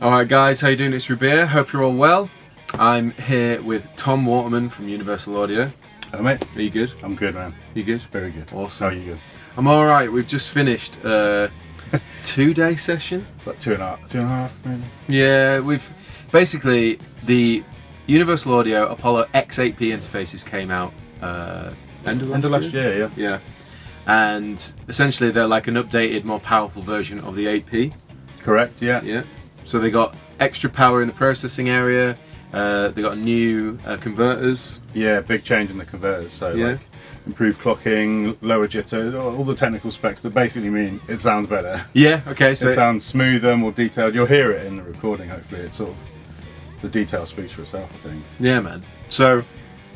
Alright guys, how you doing? It's Rabea, hope you're all well. I'm here with Tom Waterman from Universal Audio. Hello mate. Are you good? I'm good, man. You good? Very good. Awesome. How are you good? I'm alright, we've just finished a 2-day session. It's like two and a half maybe. Yeah, we've basically, the Universal Audio Apollo X8P interfaces came out end of last year? Yeah. Yeah. And essentially they're like an updated, more powerful version of the 8P. Correct, yeah. Yeah. So they got extra power in the processing area. They got new converters. Yeah, big change in the converters. So Yeah. like improved clocking, lower jitter, all the technical specs that basically mean it sounds better. Yeah. Okay. So It sounds smoother, more detailed. You'll hear it in the recording. Hopefully, it's sort of the detail speaks for itself, I think. yeah, man. So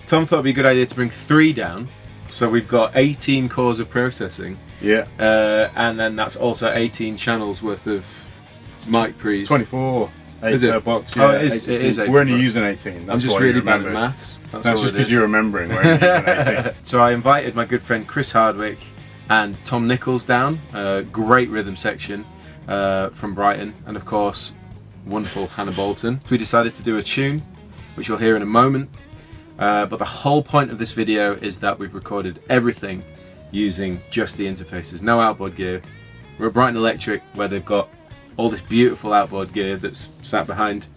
Tom thought it'd be a good idea to bring 3 down. So we've got 18 cores of processing. Yeah. And then that's also 18 channels worth of mic pre's. 24. 8 Is it? per box. Oh, Yeah, it is. It is 8 We're only per box. using 18. That's I'm just why really you bad at remembered. maths. That's all just it because is. you're remembering. We're only using 18. So I invited my good friend Chris Hardwick and Tom Nicholls down. Great rhythm section from Brighton, and of course, wonderful Hannah Boulton. We decided to do a tune, which you'll hear in a moment. But the whole point of this video is that we've recorded everything using just the interfaces, no outboard gear. We're at Brighton Electric, where they've got all this beautiful outboard gear that's sat behind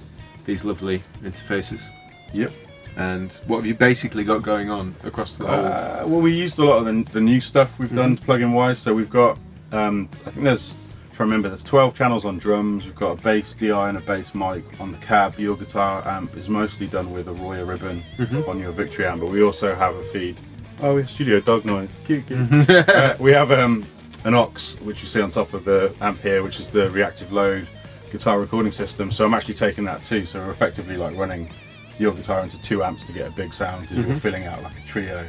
these lovely interfaces. Yep. And what have you basically got going on across the whole? Well, we used a lot of the new stuff we've done plug-in wise. So we've got, I think there's 12 channels on drums. We've got a bass DI and a bass mic on the cab. Your guitar amp is mostly done with a Rory ribbon on your Victory amp, but we also have a feed. Oh, we have studio dog noise. Cute. We have an aux, which you see on top of the amp here, which is the reactive load guitar recording system. So I'm actually taking that too. So we're effectively like running your guitar into 2 amps to get a big sound, because we're filling out like a trio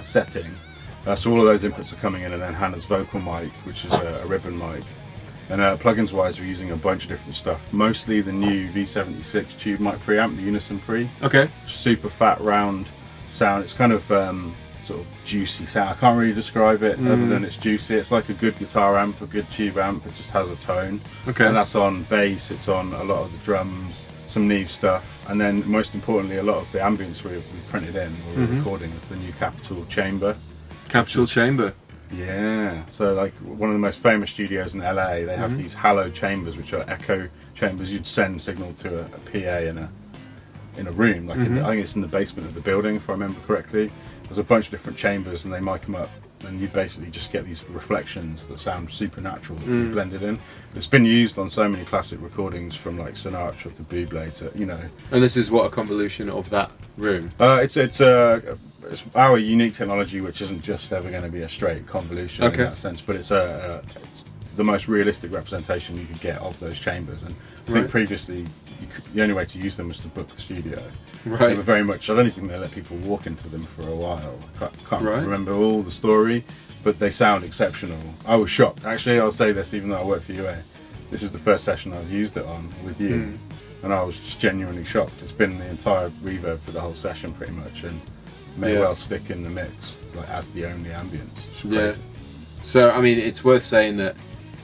setting. So all of those inputs are coming in, and then Hannah's vocal mic, which is a ribbon mic. And plugins wise, we're using a bunch of different stuff. Mostly the new V76 tube mic preamp, the Unison Pre. Okay. Super fat, round sound. It's kind of sort of juicy sound. I can't really describe it other than it's juicy. It's like a good guitar amp, a good tube amp. It just has a tone. Okay. And that's on bass. It's on a lot of the drums, some Neve stuff, and then most importantly, a lot of the ambience we printed in or we're recording is the new Capitol Chamber. Capitol Chamber. Yeah, so like one of the most famous studios in LA, they have these hallowed chambers, which are echo chambers. You'd send signal to a PA in a room, like I think it's in the basement of the building, if I remember correctly. There's a bunch of different chambers, and they mic them up, and you basically just get these reflections that sound supernatural that you blended in. It's been used on so many classic recordings, from like Sinatra to Bublé to, you know. And this is what, a convolution of that room? It's our unique technology, which isn't just ever going to be a straight convolution in that sense, but it's it's the most realistic representation you could get of those chambers. And I think previously the only way to use them was to book the studio. Right. They were very much, I don't even think they let people walk into them for a while. Can't Right. remember all the story, but they sound exceptional. I was shocked. Actually, I'll say this, even though I work for UA, this is the first session I've used it on with you, and I was just genuinely shocked. It's been the entire reverb for the whole session pretty much, and may well stick in the mix like as the only ambience. It's crazy. So I mean, it's worth saying that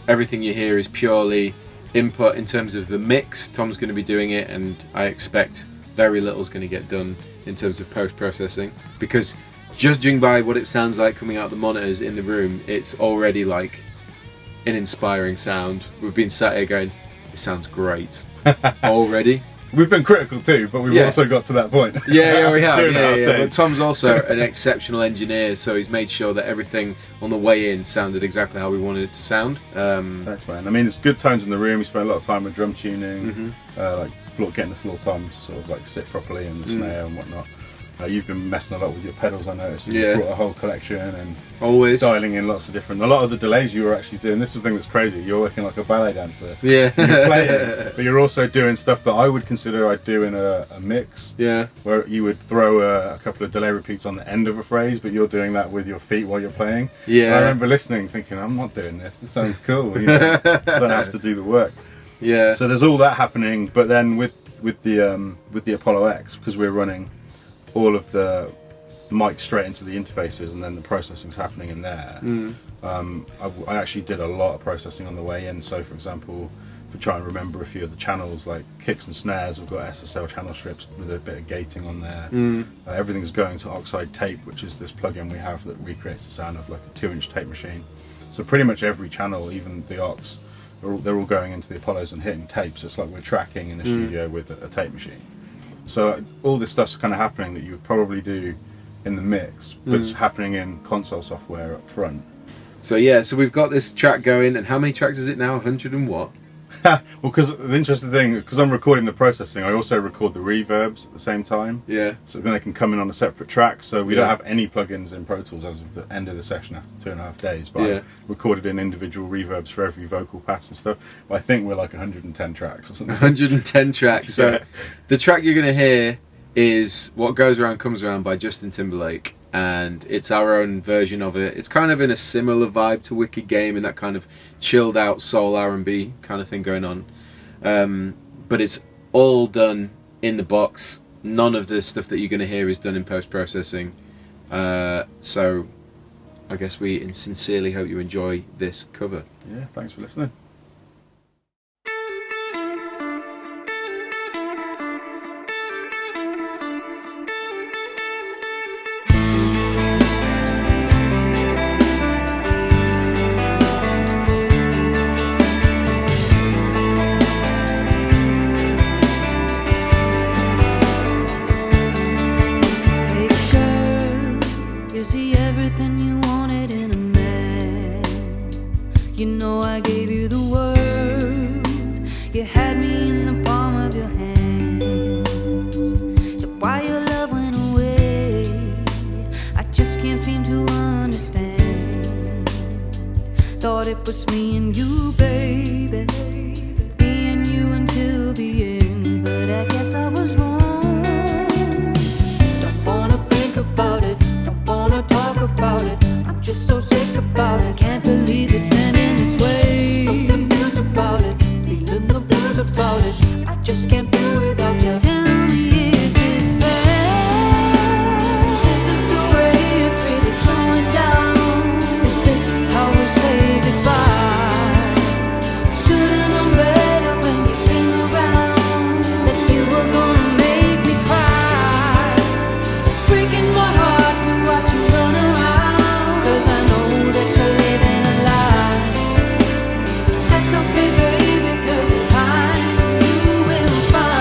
everything you hear is purely input in terms of the mix. Tom's going to be doing it, and I expect very little's going to get done in terms of post-processing, because judging by what it sounds like coming out the monitors in the room, it's already like an inspiring sound. We've been sat here going, it sounds great already. We've been critical too, but we've also got to that point. Yeah, we have. 2.5 days. But Tom's also an exceptional engineer, so he's made sure that everything on the way in sounded exactly how we wanted it to sound. Thanks, man. I mean, there's good tones in the room. We spent a lot of time with drum tuning, like getting the floor tom to sort of like sit properly, and the snare and whatnot. You've been messing a lot with your pedals, I noticed. You brought a whole collection and always dialing in lots of different. A lot of the delays you were actually doing. This is the thing that's crazy. You're working like a ballet dancer. Yeah. You're playing, but you're also doing stuff that I would consider I'd do in a mix. Yeah. Where you would throw a couple of delay repeats on the end of a phrase, but you're doing that with your feet while you're playing. Yeah. And I remember listening, thinking, I'm not doing this. This sounds cool. You know, I don't have to do the work. Yeah. So there's all that happening, but then with the Apollo X, because we're running all of the mic straight into the interfaces, and then the processing's happening in there. I actually did a lot of processing on the way in. So for example, try and remember a few of the channels, like kicks and snares. We've got SSL channel strips with a bit of gating on there. Everything's going to oxide tape, which is this plugin we have that recreates the sound of like a 2-inch tape machine. So pretty much every channel, even the aux, they're all going into the Apollos and hitting tape. So it's like we're tracking in a studio with a tape machine. So all this stuff's kind of happening that you would probably do in the mix, but it's happening in console software up front. So yeah, so we've got this track going, and how many tracks is it now? 100 and what? Well, because the interesting thing, because I'm recording the processing, I also record the reverbs at the same time. Yeah. So then they can come in on a separate track. So we don't have any plugins in Pro Tools as of the end of the session after 2.5 days. But I recorded in individual reverbs for every vocal pass and stuff. But I think we're like 110 tracks or something. 110 tracks. So the track you're going to hear is What Goes Around Comes Around by Justin Timberlake. And it's our own version of it. It's kind of in a similar vibe to Wicked Game, and that kind of chilled out soul R&B kind of thing going on. But it's all done in the box. None of the stuff that you're going to hear is done in post-processing. So I guess we sincerely hope you enjoy this cover. Yeah, thanks for listening. That's okay, baby, 'cause in time you will find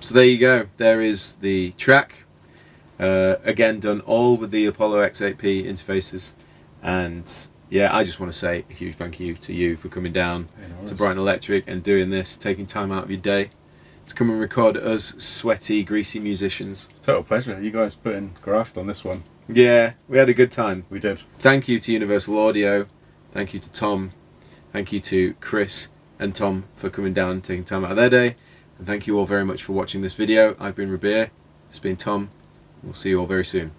So there you go. There is the track. Again, done all with the Apollo X8P interfaces. And yeah, I just want to say a huge thank you to you for coming down to Brighton Electric and doing this, taking time out of your day to come and record us sweaty, greasy musicians. It's a total pleasure. You guys put in graft on this one. Yeah, we had a good time. We did. Thank you to Universal Audio. Thank you to Tom. Thank you to Chris and Tom for coming down and taking time out of their day. And thank you all very much for watching this video. I've been Rabea. It's been Tom. We'll see you all very soon.